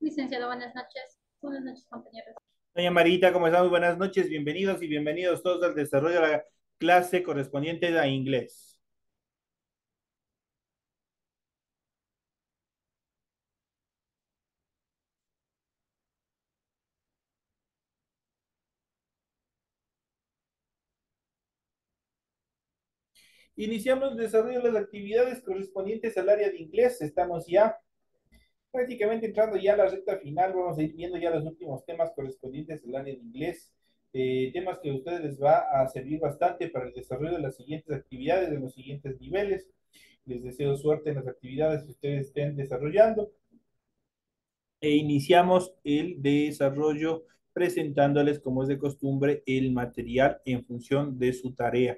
Licenciado, buenas noches. Buenas noches, compañeros. Doña Marita, ¿cómo está? Muy buenas noches, bienvenidos y bienvenidos todos al desarrollo de la clase correspondiente a inglés. Iniciamos el desarrollo de las actividades correspondientes al área de inglés. Estamos ya prácticamente entrando ya a la recta final. Vamos a ir viendo ya los últimos temas correspondientes al área de inglés. Temas que a ustedes les va a servir bastante para el desarrollo de las siguientes actividades, de los siguientes niveles. Les deseo suerte en las actividades que ustedes estén desarrollando. Iniciamos el desarrollo presentándoles, como es de costumbre, el material en función de su tarea.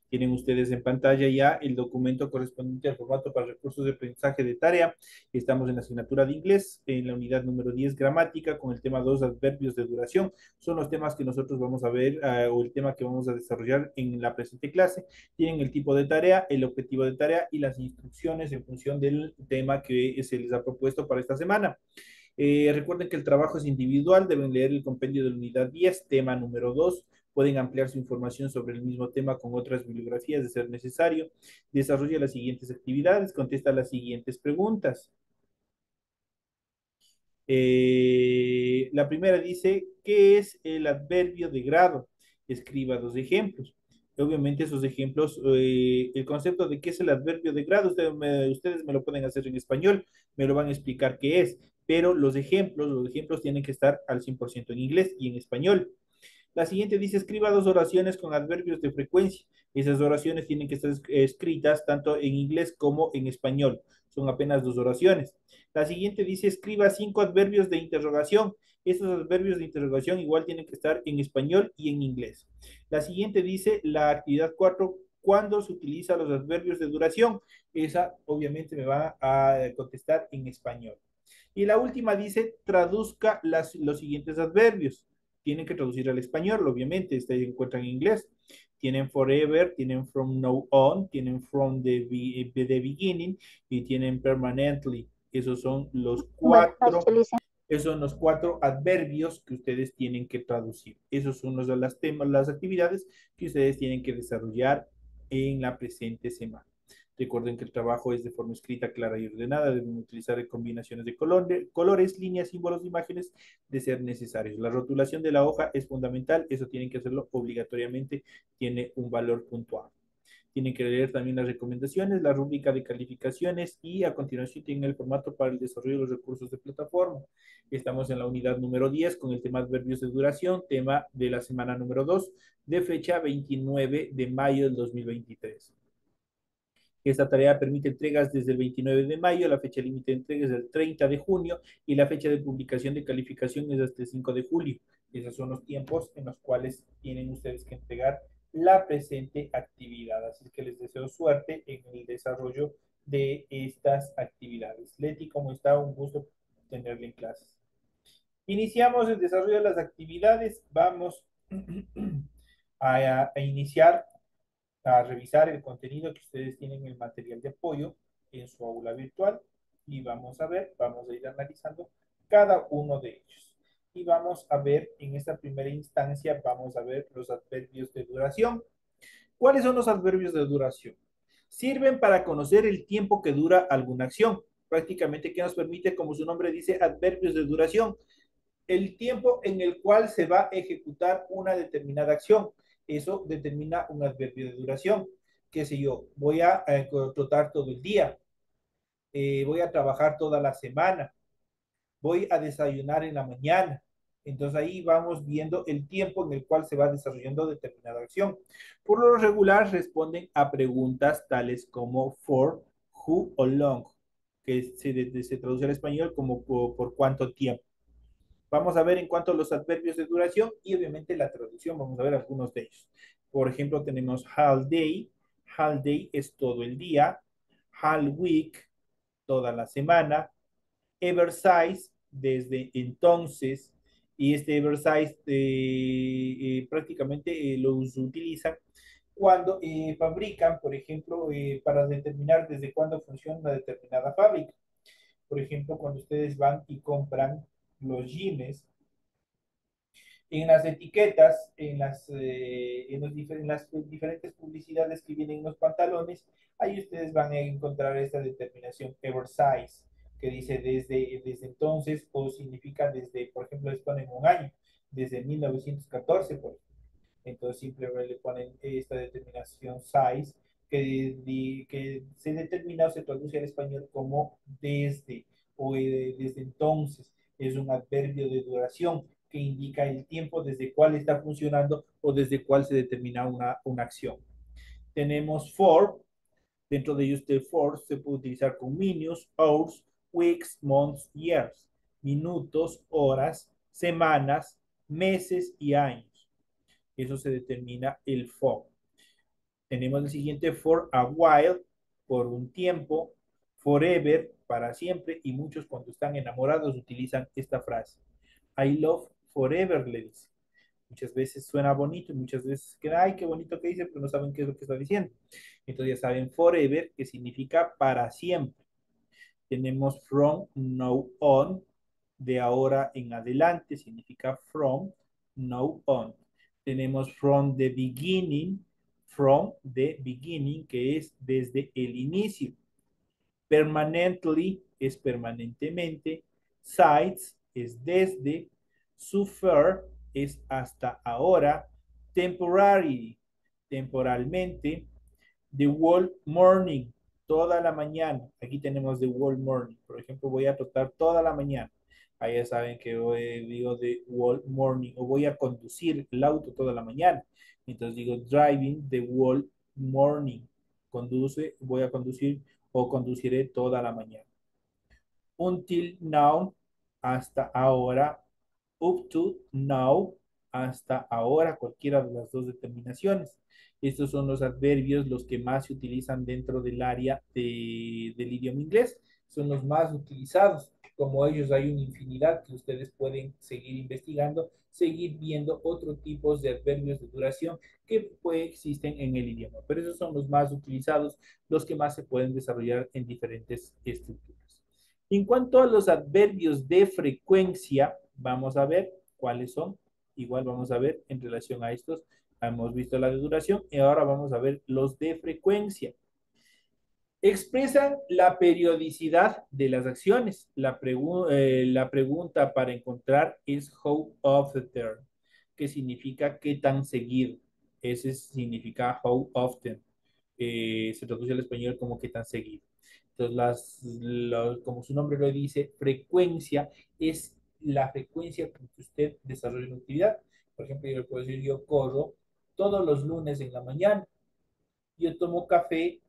Tienen ustedes en pantalla ya el documento correspondiente al formato para recursos de aprendizaje de tarea. Estamos en la asignatura de inglés, en la unidad número 10, gramática, con el tema 2, adverbios de duración. Son los temas que nosotros vamos a ver o el tema que vamos a desarrollar en la presente clase. Tienen el tipo de tarea, el objetivo de tarea y las instrucciones en función del tema que se les ha propuesto para esta semana. Recuerden que el trabajo es individual, deben leer el compendio de la unidad 10, tema número 2. Pueden ampliar su información sobre el mismo tema con otras bibliografías de ser necesario. Desarrolla las siguientes actividades, contesta las siguientes preguntas. La primera dice, ¿qué es el adverbio de grado? Escriba dos ejemplos. Obviamente esos ejemplos, el concepto de qué es el adverbio de grado, ustedes me lo pueden hacer en español, me lo van a explicar qué es, pero los ejemplos tienen que estar al 100% en inglés y en español. La siguiente dice, escriba dos oraciones con adverbios de frecuencia. Esas oraciones tienen que estar escritas tanto en inglés como en español. Son apenas dos oraciones. La siguiente dice, escriba cinco adverbios de interrogación. Estos adverbios de interrogación igual tienen que estar en español y en inglés. La siguiente dice, la actividad 4, ¿cuándo se utiliza los adverbios de duración? Esa obviamente me va a contestar en español. Y la última dice, traduzca los siguientes adverbios. Tienen que traducir al español, obviamente, se encuentran en inglés. Tienen forever, tienen from now on, tienen from the beginning y tienen permanently. Esos son los Buenas cuatro, noches, licenciado. esos son los cuatro adverbios que ustedes tienen que traducir. Esos son los de las temas, las actividades que ustedes tienen que desarrollar en la presente semana. Recuerden que el trabajo es de forma escrita, clara y ordenada. Deben utilizar combinaciones de colores, líneas, símbolos, imágenes de ser necesarios. La rotulación de la hoja es fundamental. Eso tienen que hacerlo obligatoriamente. Tiene un valor puntual. Tienen que leer también las recomendaciones, la rúbrica de calificaciones y a continuación tienen el formato para el desarrollo de los recursos de plataforma. Estamos en la unidad número 10 con el tema adverbios de duración, tema de la semana número 2 de fecha 29 de mayo del 2023. Esta tarea permite entregas desde el 29 de mayo, la fecha límite de entrega es el 30 de junio y la fecha de publicación de calificación es hasta el 5 de julio. Esos son los tiempos en los cuales tienen ustedes que entregar la presente actividad. Así que les deseo suerte en el desarrollo de estas actividades. Leti, ¿cómo está? Un gusto tenerle en clases. Iniciamos el desarrollo de las actividades. Vamos a iniciar a revisar el contenido que ustedes tienen en el material de apoyo en su aula virtual y vamos a ver, vamos a ir analizando cada uno de ellos. Y vamos a ver en esta primera instancia, vamos a ver los adverbios de duración. ¿Cuáles son los adverbios de duración? Sirven para conocer el tiempo que dura alguna acción. Prácticamente, ¿qué nos permite? Como su nombre dice, adverbios de duración, el tiempo en el cual se va a ejecutar una determinada acción. Eso determina un adverbio de duración. Qué sé yo, voy a trotar todo el día, voy a trabajar toda la semana, voy a desayunar en la mañana. Entonces ahí vamos viendo el tiempo en el cual se va desarrollando determinada acción. Por lo regular responden a preguntas tales como for, who o long, que se traduce al español como por cuánto tiempo. Vamos a ver en cuanto a los adverbios de duración y obviamente la traducción, vamos a ver algunos de ellos. Por ejemplo, tenemos whole day es todo el día, whole week, toda la semana, ever since, desde entonces, y este ever since prácticamente los utilizan cuando fabrican, por ejemplo, para determinar desde cuándo funciona una determinada fábrica. Por ejemplo, cuando ustedes van y compran los jeans, en las etiquetas, en las diferentes publicidades que vienen en los pantalones, ahí ustedes van a encontrar esta determinación ever size, que dice desde entonces, o significa desde, por ejemplo, les ponen un año, desde 1914, por ejemplo. Entonces simplemente le ponen esta determinación size, que se determina o se traduce al español como desde o desde entonces. Es un adverbio de duración que indica el tiempo desde cuál está funcionando o desde cuál se determina una acción. Tenemos for, dentro de ellos de for se puede utilizar con minutes, hours, weeks, months, years, minutos, horas, semanas, meses y años. Eso se determina el for. Tenemos el siguiente for a while, por un tiempo, forever, para siempre, y muchos cuando están enamorados utilizan esta frase. I love forever, le dice. Muchas veces suena bonito y muchas veces queda, ay, qué bonito que dice, pero no saben qué es lo que está diciendo. Entonces ya saben forever, que significa para siempre. Tenemos from now on, de ahora en adelante, significa from now on. Tenemos from the beginning, que es desde el inicio. Permanently es permanentemente. Sides es desde. Suffer es hasta ahora. Temporary, temporalmente. The whole morning, toda la mañana. Aquí tenemos the whole morning. Por ejemplo, voy a trotar toda la mañana. Ahí ya saben que digo the whole morning. O voy a conducir el auto toda la mañana. Entonces digo driving the whole morning. Voy a conducir o conduciré toda la mañana. Until now, hasta ahora. Up to now, hasta ahora, cualquiera de las dos determinaciones. Estos son los adverbios, los que más se utilizan dentro del área del idioma inglés. Son los más utilizados. Como ellos hay una infinidad que ustedes pueden seguir investigando, seguir viendo otros tipos de adverbios de duración que pues, existen en el idioma. Pero esos son los más utilizados, los que más se pueden desarrollar en diferentes estructuras. En cuanto a los adverbios de frecuencia, vamos a ver cuáles son. Igual vamos a ver en relación a estos. Hemos visto la de duración y ahora vamos a ver los de frecuencia. Expresan la periodicidad de las acciones. La pregunta para encontrar es how often, que significa qué tan seguido. Ese significa how often. Se traduce al español como qué tan seguido. Entonces, como su nombre lo dice, frecuencia es la frecuencia con que usted desarrolla una actividad. Por ejemplo, yo le puedo decir, yo corro todos los lunes en la mañana. Yo tomo café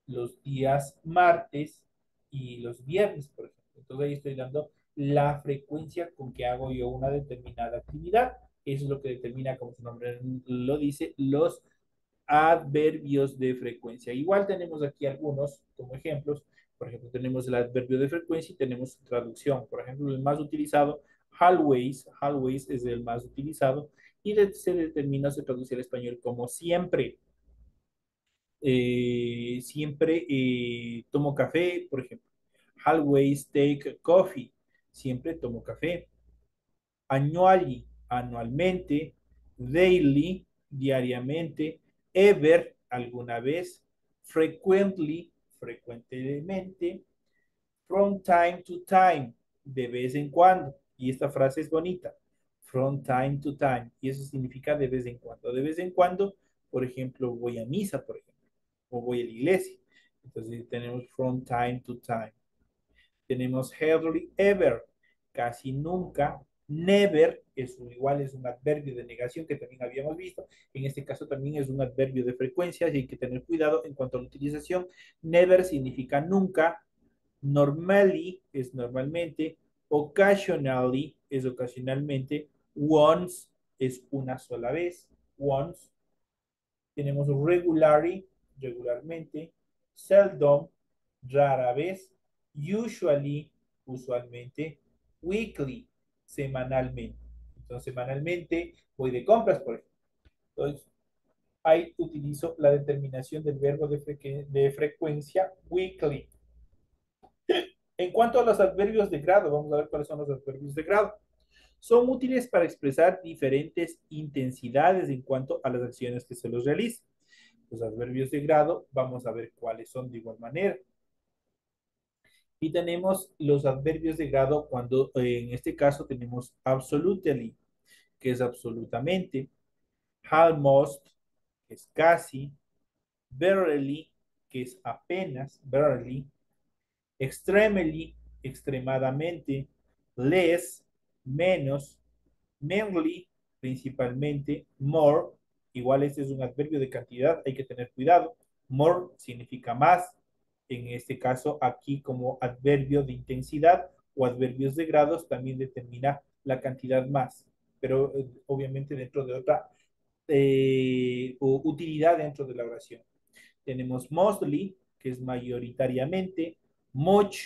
los días martes y los viernes, por ejemplo. Entonces ahí estoy dando la frecuencia con que hago yo una determinada actividad. Eso es lo que determina, como su nombre lo dice, los adverbios de frecuencia. Igual tenemos aquí algunos como ejemplos. Por ejemplo, tenemos el adverbio de frecuencia y tenemos traducción. Por ejemplo, el más utilizado, always es el más utilizado y se determina, se traduce al español como siempre. Siempre tomo café, por ejemplo. Always take coffee. Siempre tomo café. Annually, anualmente. Daily, diariamente. Ever, alguna vez. Frequently, frecuentemente. From time to time, de vez en cuando. Y esta frase es bonita. From time to time. Y eso significa de vez en cuando. De vez en cuando, por ejemplo, voy a misa, por ejemplo, o voy a la iglesia. Entonces tenemos from time to time. Tenemos hardly ever, casi nunca. Never igual es un adverbio de negación que también habíamos visto. En este caso también es un adverbio de frecuencia, así que hay que tener cuidado en cuanto a la utilización. Never significa nunca. Normally es normalmente. Occasionally es ocasionalmente. Once es una sola vez. Once. Tenemos regularly, regularmente. Seldom, rara vez. Usually, usualmente. Weekly, semanalmente. Entonces, semanalmente voy de compras, por ejemplo. Entonces, ahí utilizo la determinación del verbo de frecuencia weekly. En cuanto a los adverbios de grado, vamos a ver cuáles son los adverbios de grado. Son útiles para expresar diferentes intensidades en cuanto a las acciones que se los realizan. Los adverbios de grado, vamos a ver cuáles son de igual manera. Y tenemos los adverbios de grado cuando en este caso tenemos absolutely, que es absolutamente, almost, que es casi, barely, que es apenas, barely, extremely, extremadamente, less, menos, mainly, principalmente, more, igual este es un adverbio de cantidad, hay que tener cuidado. More significa más, en este caso aquí como adverbio de intensidad o adverbios de grados también determina la cantidad más, pero obviamente dentro de otra utilidad dentro de la oración. Tenemos mostly, que es mayoritariamente, much,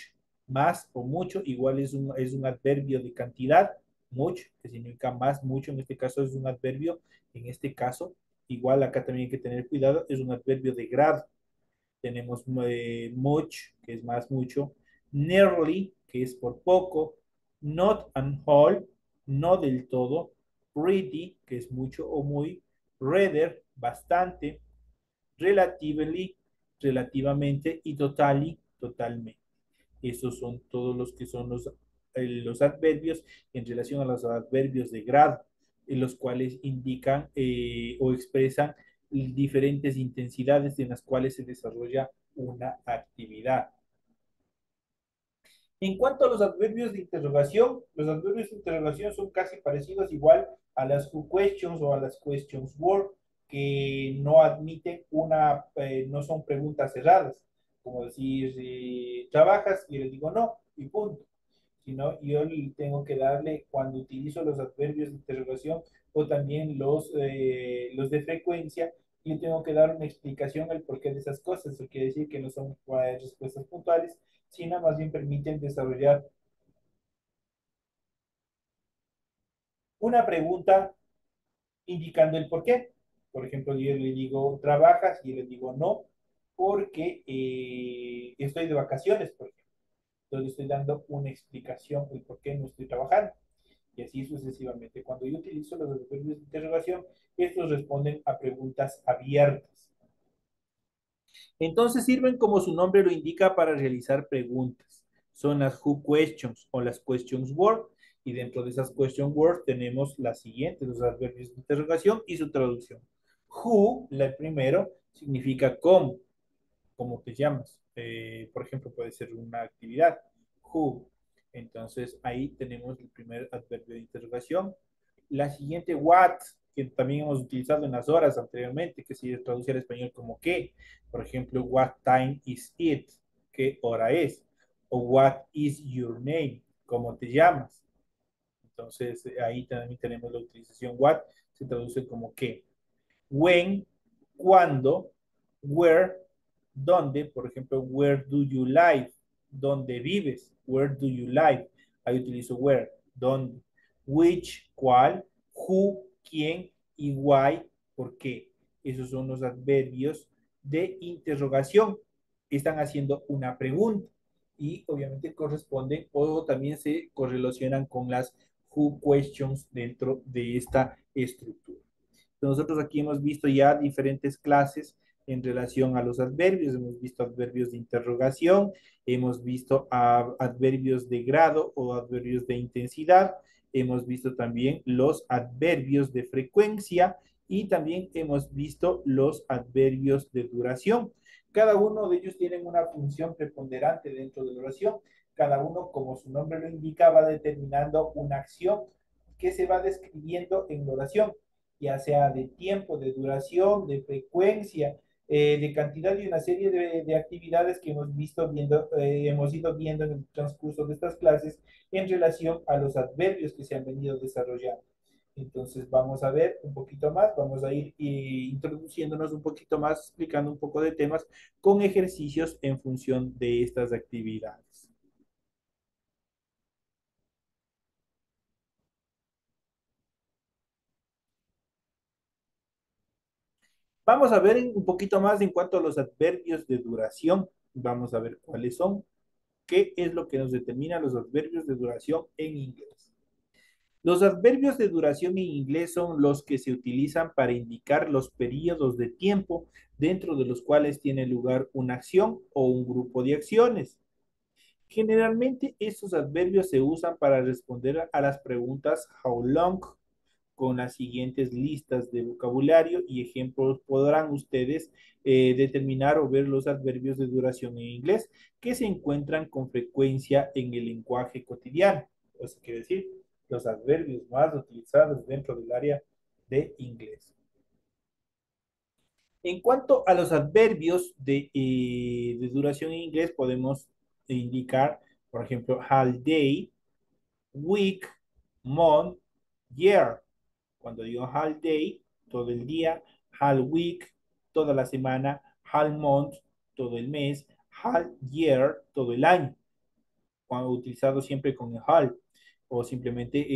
más o mucho, igual es un adverbio de cantidad, much, que significa más, mucho, en este caso es un adverbio, en este caso, igual acá también hay que tener cuidado, es un adverbio de grado. Tenemos much, que es más, mucho, nearly, que es por poco, not and whole, no del todo, pretty, que es mucho o muy, rather, bastante, relatively, relativamente, y totally, totalmente. Esos son todos los que son los adverbios en relación a los adverbios de grado, en los cuales indican o expresan diferentes intensidades en las cuales se desarrolla una actividad. En cuanto a los adverbios de interrogación, los adverbios de interrogación son casi parecidos igual a las who questions o a las questions word, que no admiten no son preguntas cerradas, como decir, ¿trabajas? Y yo le digo no, y punto. Sino yo tengo que darle, cuando utilizo los adverbios de interrogación o también los de frecuencia, yo tengo que dar una explicación al porqué de esas cosas. Eso quiere decir que no son respuestas puntuales, sino más bien permiten desarrollar una pregunta indicando el por qué. Por ejemplo, yo le digo, ¿trabajas? Y yo le digo, no, porque estoy de vacaciones, por ejemplo. Entonces estoy dando una explicación del por qué no estoy trabajando. Y así sucesivamente. Cuando yo utilizo los adverbios de interrogación, estos responden a preguntas abiertas. Entonces sirven como su nombre lo indica para realizar preguntas. Son las who questions o las questions word. Y dentro de esas question words tenemos las siguientes, los adverbios de interrogación y su traducción. Who, el primero, significa cómo, cómo te llamas. Por ejemplo, puede ser una actividad. Who. Entonces ahí tenemos el primer adverbio de interrogación. La siguiente, what, que también hemos utilizado en las horas anteriormente, que se traduce al español como qué. Por ejemplo, what time is it? ¿Qué hora es? O what is your name? ¿Cómo te llamas? Entonces ahí también tenemos la utilización what, se traduce como qué. When, cuándo, where, dónde, por ejemplo, where do you live? ¿Dónde vives? Where do you live? Ahí utilizo where, dónde. Which, cuál, who, quién y why, por qué. Esos son los adverbios de interrogación. Están haciendo una pregunta y obviamente corresponden o también se correlacionan con las who questions dentro de esta estructura. Nosotros aquí hemos visto ya diferentes clases en relación a los adverbios. Hemos visto adverbios de interrogación, hemos visto adverbios de grado o adverbios de intensidad, hemos visto también los adverbios de frecuencia y también hemos visto los adverbios de duración. Cada uno de ellos tiene una función preponderante dentro de la oración. Cada uno, como su nombre lo indica, va determinando una acción que se va describiendo en la oración, ya sea de tiempo, de duración, de frecuencia, de cantidad y una serie de actividades que hemos ido viendo en el transcurso de estas clases en relación a los adverbios que se han venido desarrollando. Entonces vamos a ver un poquito más, vamos a ir introduciéndonos un poquito más, explicando un poco de temas con ejercicios en función de estas actividades. Vamos a ver un poquito más en cuanto a los adverbios de duración. Vamos a ver cuáles son. ¿Qué es lo que nos determina los adverbios de duración en inglés? Los adverbios de duración en inglés son los que se utilizan para indicar los periodos de tiempo dentro de los cuales tiene lugar una acción o un grupo de acciones. Generalmente estos adverbios se usan para responder a las preguntas how long, con las siguientes listas de vocabulario y ejemplos podrán ustedes determinar o ver los adverbios de duración en inglés que se encuentran con frecuencia en el lenguaje cotidiano. Eso quiere decir los adverbios más utilizados dentro del área de inglés. En cuanto a los adverbios de duración en inglés, podemos indicar, por ejemplo, all day, week, month, year. Cuando digo all day, todo el día, all week, toda la semana, all month, todo el mes, all year, todo el año. Cuando utilizado siempre con el all, o simplemente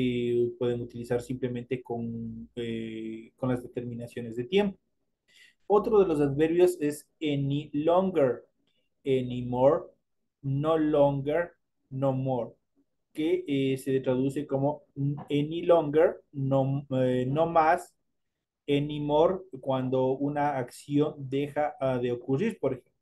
pueden utilizar simplemente con las determinaciones de tiempo. Otro de los adverbios es any longer, anymore, no longer, no more, que se traduce como any longer, no más, anymore, cuando una acción deja de ocurrir, por ejemplo.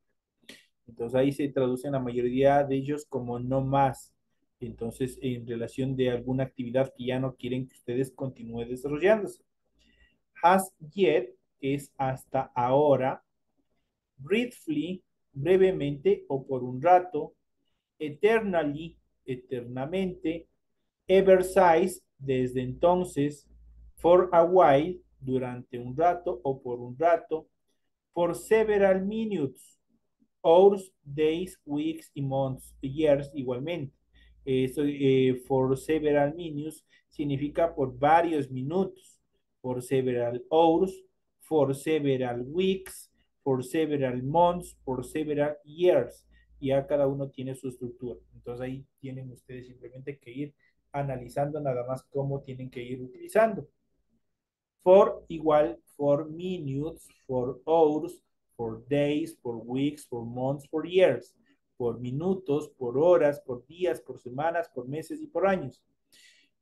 Entonces ahí se traducen la mayoría de ellos como no más. Entonces, en relación de alguna actividad que ya no quieren que ustedes continúe desarrollándose. Has yet es hasta ahora. Briefly, brevemente o por un rato. Eternally, eternamente. Ever since, desde entonces. For a while, durante un rato o por un rato. For several minutes, hours, days, weeks y months, years igualmente. For several minutes significa por varios minutos, for several hours, for several weeks, for several months, for several years. Ya cada uno tiene su estructura. Entonces ahí tienen ustedes simplemente que ir analizando nada más cómo tienen que ir utilizando. For igual, for minutes, for hours, for days, for weeks, for months, for years. Por minutos, por horas, por días, por semanas, por meses y por años.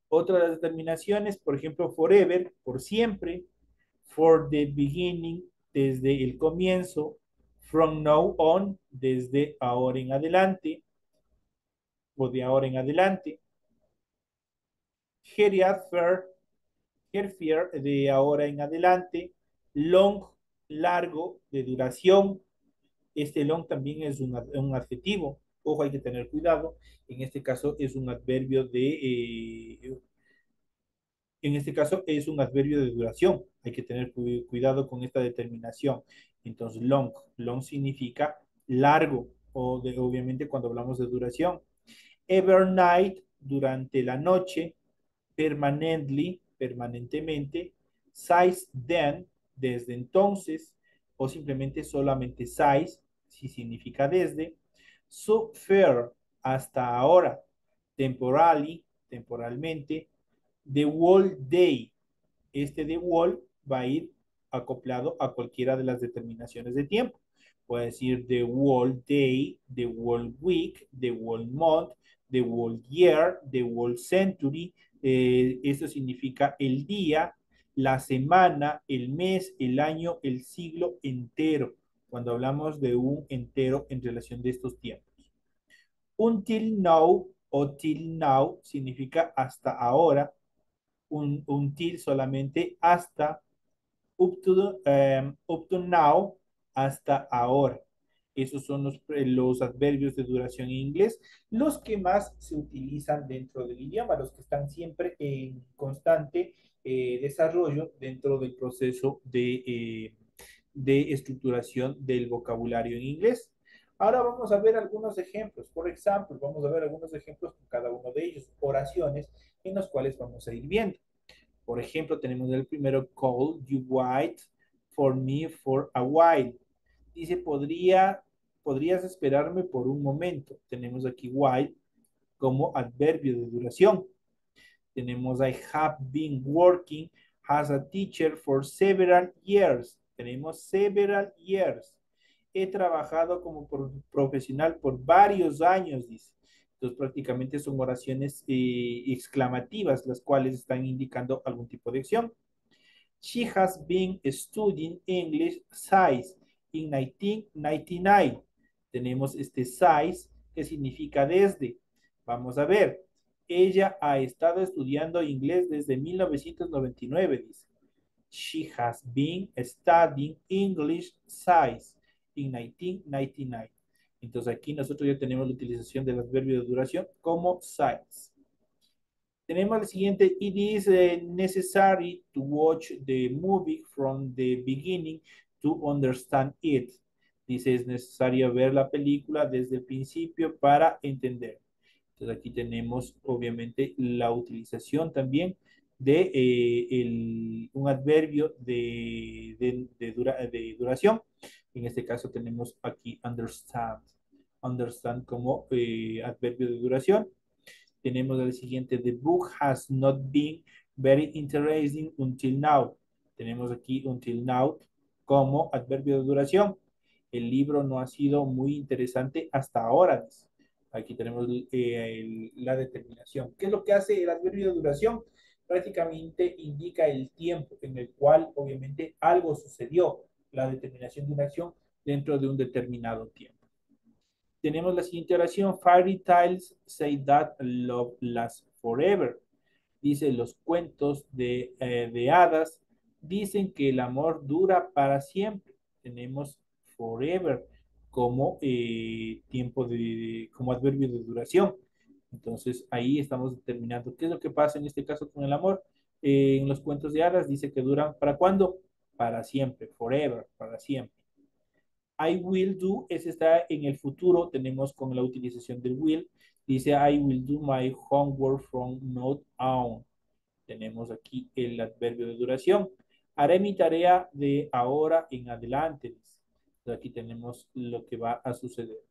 Otra de las determinaciones, por ejemplo, forever, por siempre. For the beginning, desde el comienzo. From now on, desde ahora en adelante. O de ahora en adelante. Hereafter, Herfier, de ahora en adelante. Long, largo, de duración. Este long también es un adjetivo. Ojo, hay que tener cuidado. En este caso es un adverbio en este caso es un adverbio de duración. Hay que tener cuidado con esta determinación. Entonces, long. Long significa largo, obviamente cuando hablamos de duración. Every night, durante la noche. Permanently, permanentemente. Since then, desde entonces, o simplemente solamente since, si significa desde. So far, hasta ahora. Temporally, temporalmente. The whole day, este de whole va a ir acoplado a cualquiera de las determinaciones de tiempo. Puede decir the whole day, the whole week, the whole month, the whole year, the whole century. Esto significa el día, la semana, el mes, el año, el siglo entero, cuando hablamos de un entero en relación de estos tiempos. Until now o till now significa hasta ahora, until solamente hasta, up to now, hasta ahora. Esos son los adverbios de duración en inglés, los que más se utilizan dentro del idioma, los que están siempre en constante desarrollo dentro del proceso de estructuración del vocabulario en inglés. Ahora vamos a ver algunos ejemplos. Por ejemplo, vamos a ver algunos ejemplos con cada uno de ellos, oraciones en los cuales vamos a ir viendo. Por ejemplo, tenemos el primero, call you wait for me for a while. Dice, podrías esperarme por un momento. Tenemos aquí while como adverbio de duración. Tenemos I have been working as a teacher for several years. Tenemos several years. He trabajado como profesional por varios años, dice. Entonces prácticamente son oraciones exclamativas, las cuales están indicando algún tipo de acción. She has been studying English since in 1999. Tenemos este since que significa desde. Vamos a ver. Ella ha estado estudiando inglés desde 1999, dice. She has been studying English since in 1999. Entonces aquí nosotros ya tenemos la utilización del adverbio de duración como since. Tenemos el siguiente, it is necessary to watch the movie from the beginning to understand it. Dice, es necesario ver la película desde el principio para entender. Entonces aquí tenemos obviamente la utilización también de un adverbio de duración. En este caso tenemos aquí understand. Understand como adverbio de duración. Tenemos el siguiente, the book has not been very interesting until now. Tenemos aquí until now como adverbio de duración. El libro no ha sido muy interesante hasta ahora. Aquí tenemos la determinación. ¿Qué es lo que hace el adverbio de duración? Prácticamente indica el tiempo en el cual obviamente algo sucedió, la determinación de una acción dentro de un determinado tiempo. Tenemos la siguiente oración, fairy tales say that love lasts forever. Dice, los cuentos de hadas dicen que el amor dura para siempre. Tenemos forever como tiempo como adverbio de duración. Entonces ahí estamos determinando qué es lo que pasa en este caso con el amor. En los cuentos de hadas dice que duran ¿para cuándo? Para siempre, forever, para siempre. I will do, ese está en el futuro, tenemos con la utilización del will. Dice, I will do my homework from now on. Tenemos aquí el adverbio de duración. Haré mi tarea de ahora en adelante. Entonces aquí tenemos lo que va a suceder.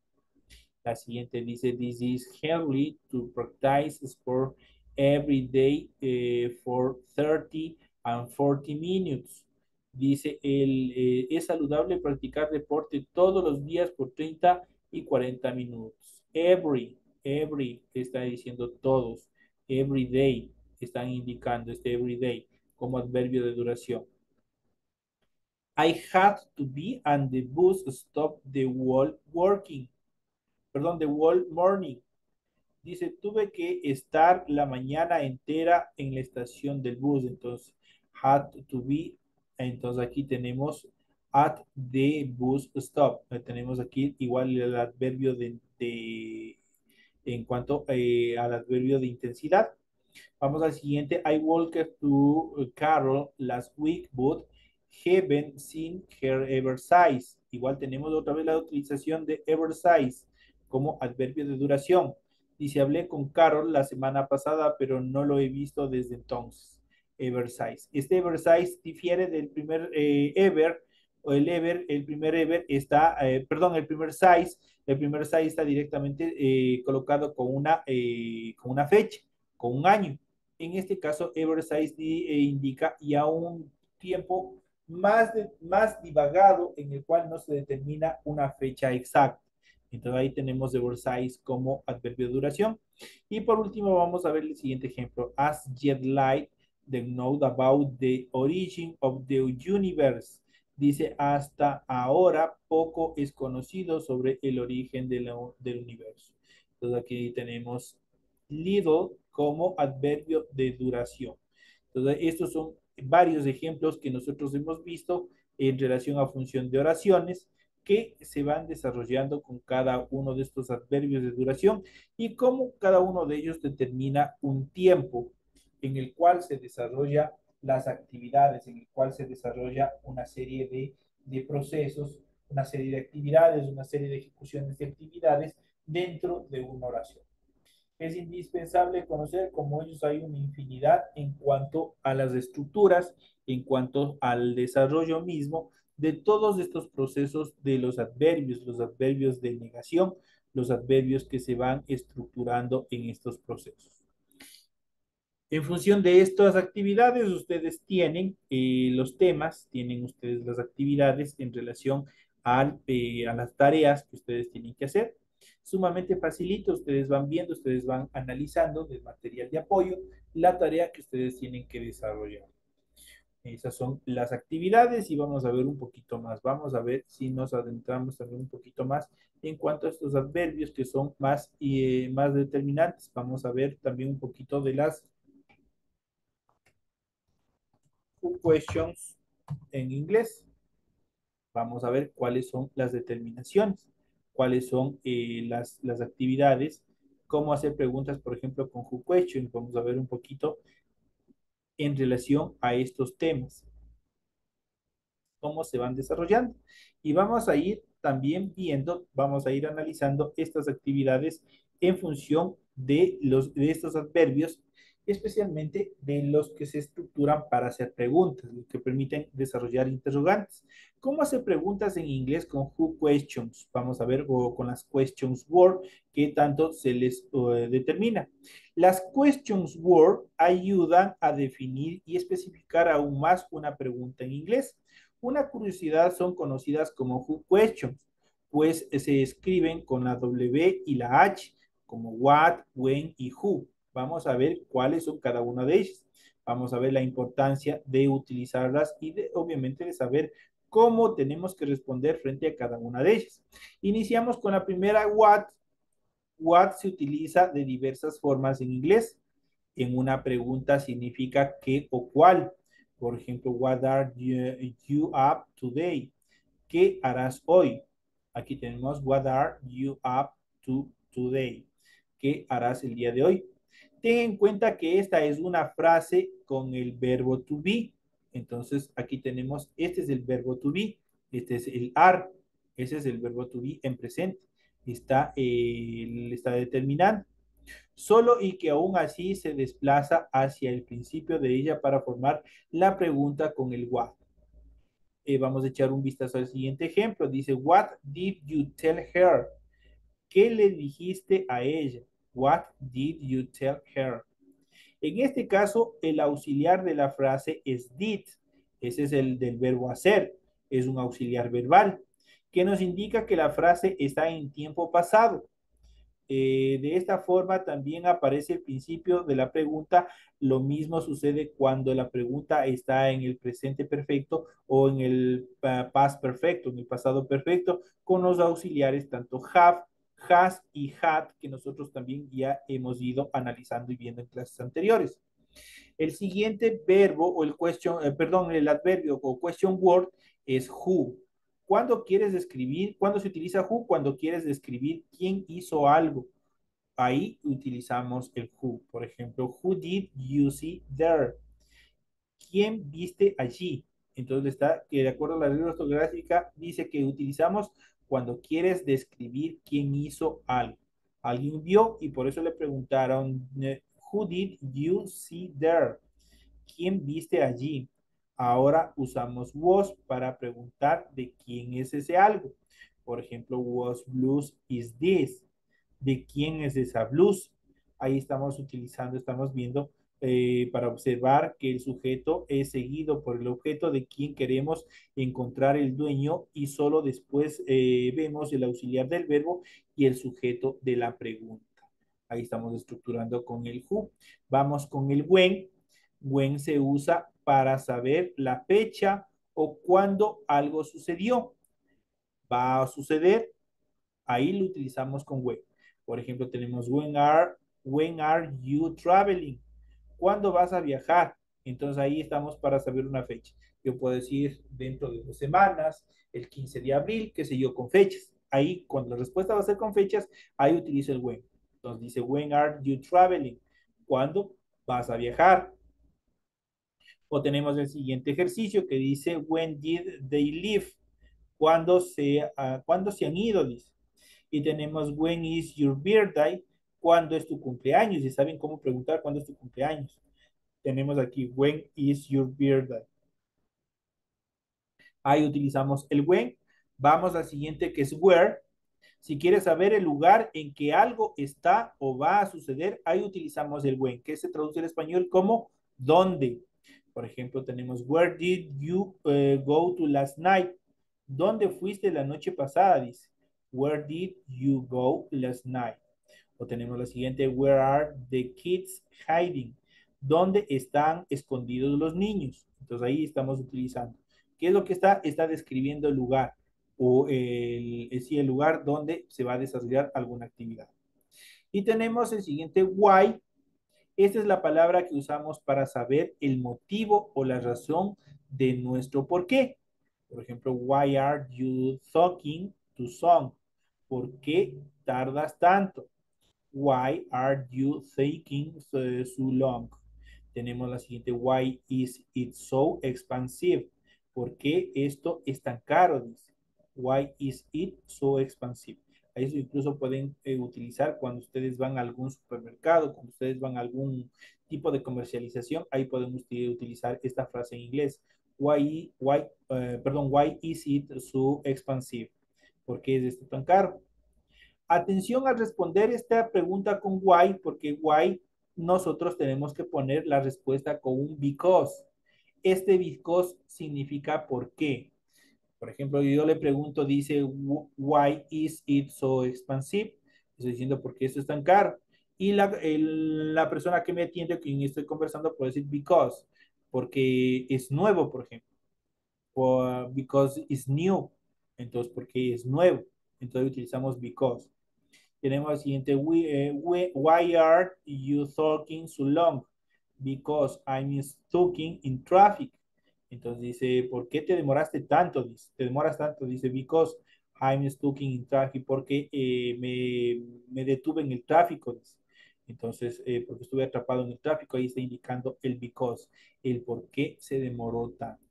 La siguiente dice, this is healthy to practice sport every day for 30 and 40 minutes. Dice, es saludable practicar deporte todos los días por 30 y 40 minutos. Every, está diciendo todos. Every day, están indicando este every day como adverbio de duración. I had to be and the bus stopped the whole working. Perdón, the whole morning. Dice, tuve que estar la mañana entera en la estación del bus. Entonces, had to be. Entonces, aquí tenemos at the bus stop. Tenemos aquí igual el adverbio en cuanto al adverbio de intensidad. Vamos al siguiente. I walked to Carol last week, but haven't seen her ever since. Igual tenemos otra vez la utilización de ever since como adverbio de duración. Dice, hablé con Carol la semana pasada, pero no lo he visto desde entonces. Ever since. Este ever since difiere del primer ever, o el primer ever está, perdón, el primer size. El primer size está directamente colocado con una fecha, con un año. En este caso, Eversize indica ya un tiempo más divagado en el cual no se determina una fecha exacta. Entonces ahí tenemos Eversize como adverbio de duración. Y por último vamos a ver el siguiente ejemplo. As yet light the note about the origin of the universe. Dice, hasta ahora poco es conocido sobre el origen del universo. Entonces aquí tenemos little como adverbio de duración. Entonces, estos son varios ejemplos que nosotros hemos visto en relación a función de oraciones que se van desarrollando con cada uno de estos adverbios de duración y cómo cada uno de ellos determina un tiempo en el cual se desarrolla las actividades, en el cual se desarrolla una serie de procesos, una serie de actividades, una serie de ejecuciones de actividades dentro de una oración. Es indispensable conocer cómo ellos hay una infinidad en cuanto a las estructuras, en cuanto al desarrollo mismo de todos estos procesos de los adverbios de negación, los adverbios que se van estructurando en estos procesos. En función de estas actividades, ustedes tienen los temas, tienen ustedes las actividades en relación a las tareas que ustedes tienen que hacer. Sumamente facilito, ustedes van viendo, ustedes van analizando del material de apoyo la tarea que ustedes tienen que desarrollar. Esas son las actividades y vamos a ver un poquito más. Vamos a ver si nos adentramos también un poquito más en cuanto a estos adverbios que son más determinantes. Vamos a ver también un poquito de las questions en inglés. Vamos a ver cuáles son las determinaciones, cuáles son las actividades, cómo hacer preguntas, por ejemplo, con who question. Vamos a ver un poquito en relación a estos temas, cómo se van desarrollando. Y vamos a ir también viendo, vamos a ir analizando estas actividades en función de estos adverbios, especialmente de los que se estructuran para hacer preguntas, los que permiten desarrollar interrogantes. ¿Cómo hacer preguntas en inglés con who questions? Vamos a ver, o con las questions word, que tanto se les determina. Las questions word ayudan a definir y especificar aún más una pregunta en inglés. Una curiosidad, son conocidas como who questions, pues se escriben con la W y la H, como what, when y who. Vamos a ver cuáles son cada una de ellas. Vamos a ver la importancia de utilizarlas y obviamente de saber cómo tenemos que responder frente a cada una de ellas. Iniciamos con la primera, what. What se utiliza de diversas formas en inglés. En una pregunta significa qué o cuál. Por ejemplo, what are you up today? ¿Qué harás hoy? Aquí tenemos what are you up to today? ¿Qué harás el día de hoy? Ten en cuenta que esta es una frase con el verbo to be. Entonces, aquí tenemos, este es el verbo to be, este es el are, ese es el verbo to be en presente. Está determinando. Solo y que aún así se desplaza hacia el principio de ella para formar la pregunta con el what. Vamos a echar un vistazo al siguiente ejemplo. Dice, what did you tell her? ¿Qué le dijiste a ella? What did you tell her? En este caso, el auxiliar de la frase es did. Ese es el del verbo hacer. Es un auxiliar verbal que nos indica que la frase está en tiempo pasado. De esta forma también aparece el principio de la pregunta. Lo mismo sucede cuando la pregunta está en el presente perfecto o en el past perfecto, en el pasado perfecto, con los auxiliares tanto have, has y had, que nosotros también ya hemos ido analizando y viendo en clases anteriores. El siguiente verbo o el adverbio o question word es who. Cuando se utiliza who? Cuando quieres describir quién hizo algo. Ahí utilizamos el who. Por ejemplo, who did you see there? ¿Quién viste allí? Entonces está que de acuerdo a la regla ortográfica dice que utilizamos cuando quieres describir quién hizo algo. Alguien vio y por eso le preguntaron, who did you see there? ¿Quién viste allí? Ahora usamos was para preguntar de quién es ese algo. Por ejemplo, whose blues is this? ¿De quién es esa blues? Ahí estamos utilizando, estamos viendo para observar que el sujeto es seguido por el objeto de quien queremos encontrar el dueño y solo después vemos el auxiliar del verbo y el sujeto de la pregunta. Ahí estamos estructurando con el who. Vamos con el when. When se usa para saber la fecha o cuándo algo sucedió. Va a suceder, ahí lo utilizamos con when. Por ejemplo, tenemos when are you traveling? ¿Cuándo vas a viajar? Entonces ahí estamos para saber una fecha. Yo puedo decir dentro de 2 semanas, el 15 de abril, qué sé yo, con fechas. Ahí, cuando la respuesta va a ser con fechas, ahí utilizo el when. Entonces dice, when are you traveling? ¿Cuándo vas a viajar? O tenemos el siguiente ejercicio que dice, when did they leave? ¿Cuándo se han ido? Dice. Y tenemos, when is your birthday? ¿Cuándo es tu cumpleaños? Y saben cómo preguntar cuándo es tu cumpleaños. Tenemos aquí, when is your birthday? Ahí utilizamos el when. Vamos al siguiente que es where. Si quieres saber el lugar en que algo está o va a suceder, ahí utilizamos el when, que se traduce en español como ¿dónde? Por ejemplo, tenemos where did you go to last night? ¿Dónde fuiste la noche pasada? Dice. Where did you go last night? O tenemos la siguiente, where are the kids hiding? ¿Dónde están escondidos los niños? Entonces ahí estamos utilizando. ¿Qué es lo que está? Está describiendo el lugar o sí, el lugar donde se va a desarrollar alguna actividad. Y tenemos el siguiente why. Esta es la palabra que usamos para saber el motivo o la razón de nuestro por qué. Por ejemplo, why are you talking to song? ¿Por qué tardas tanto? Why are you taking so long? Tenemos la siguiente, why is it so expensive? ¿Por qué esto es tan caro? Dice. Why is it so expensive? Eso incluso pueden utilizar cuando ustedes van a algún supermercado, cuando ustedes van a algún tipo de comercialización, ahí podemos utilizar esta frase en inglés. Why is it so expensive? ¿Por qué es esto tan caro? Atención al responder esta pregunta con why, porque why nosotros tenemos que poner la respuesta con un because. Este because significa por qué. Por ejemplo, yo le pregunto, dice, why is it so expensive? Estoy diciendo, ¿por qué esto es tan caro? Y la persona que me atiende, con quien estoy conversando, puede decir because, porque es nuevo, por ejemplo. Because it's new. Entonces, porque es nuevo. Entonces utilizamos because. Tenemos el siguiente, why are you talking so long? Because I'm stuck in traffic. Entonces dice, ¿por qué te demoraste tanto? Dice, te demoras tanto, dice, because I'm stuck in traffic, porque me detuve en el tráfico, dice. Entonces, porque estuve atrapado en el tráfico, ahí está indicando el because, el por qué se demoró tanto.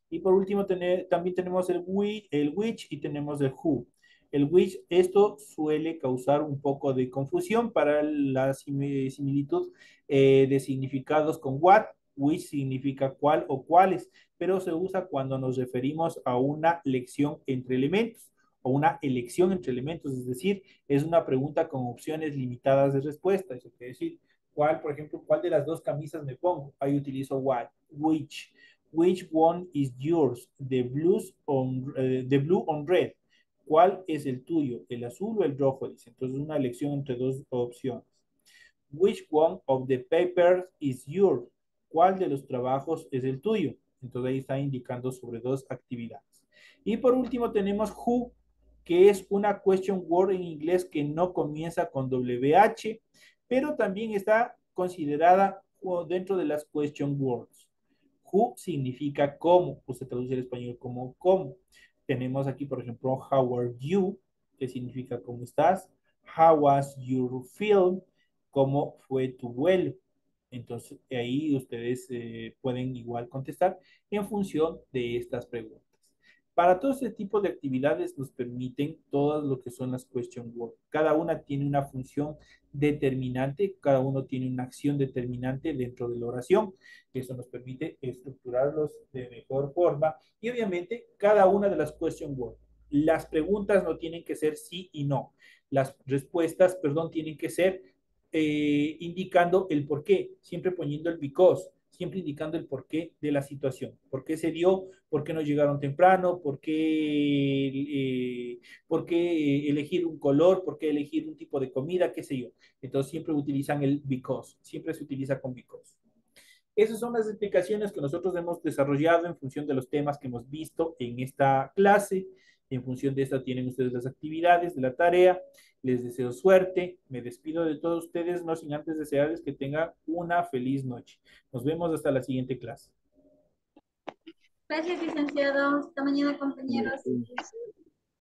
Y por último, también tenemos el which y tenemos el who. El which, esto suele causar un poco de confusión para la similitud de significados con what, which significa cuál o cuáles, pero se usa cuando nos referimos a una lección entre elementos o una elección entre elementos, es decir, es una pregunta con opciones limitadas de respuesta. Eso quiere decir, ¿cuál, por ejemplo, cuál de las dos camisas me pongo? Ahí utilizo what, which. Which one is yours? The blue on red. ¿Cuál es el tuyo? ¿El azul o el rojo? Dice. Entonces, una elección entre dos opciones. Which one of the papers is yours? ¿Cuál de los trabajos es el tuyo? Entonces, ahí está indicando sobre dos actividades. Y por último, tenemos who, que es una question word en inglés que no comienza con WH, pero también está considerada dentro de las question words. Who significa cómo, pues se traduce al español como cómo. Tenemos aquí, por ejemplo, how are you, que significa cómo estás. How was your film, cómo fue tu vuelo. Entonces, ahí ustedes pueden igual contestar en función de estas preguntas. Para todo este tipo de actividades nos permiten todas lo que son las question words. Cada una tiene una función determinante, cada uno tiene una acción determinante dentro de la oración. Eso nos permite estructurarlos de mejor forma. Y obviamente, cada una de las question words. Las preguntas no tienen que ser sí y no. Las respuestas, perdón, tienen que ser indicando el por qué, siempre poniendo el because, siempre indicando el porqué de la situación. ¿Por qué se dio? ¿Por qué no llegaron temprano? ¿Por qué elegir un color? ¿Por qué elegir un tipo de comida? ¿Qué sé yo? Entonces siempre utilizan el because, siempre se utiliza con because. Esas son las explicaciones que nosotros hemos desarrollado en función de los temas que hemos visto en esta clase. En función de esta tienen ustedes las actividades de la tarea. Les deseo suerte. Me despido de todos ustedes, no sin antes desearles que tengan una feliz noche. Nos vemos hasta la siguiente clase. Gracias, licenciado. Hasta mañana, compañeros.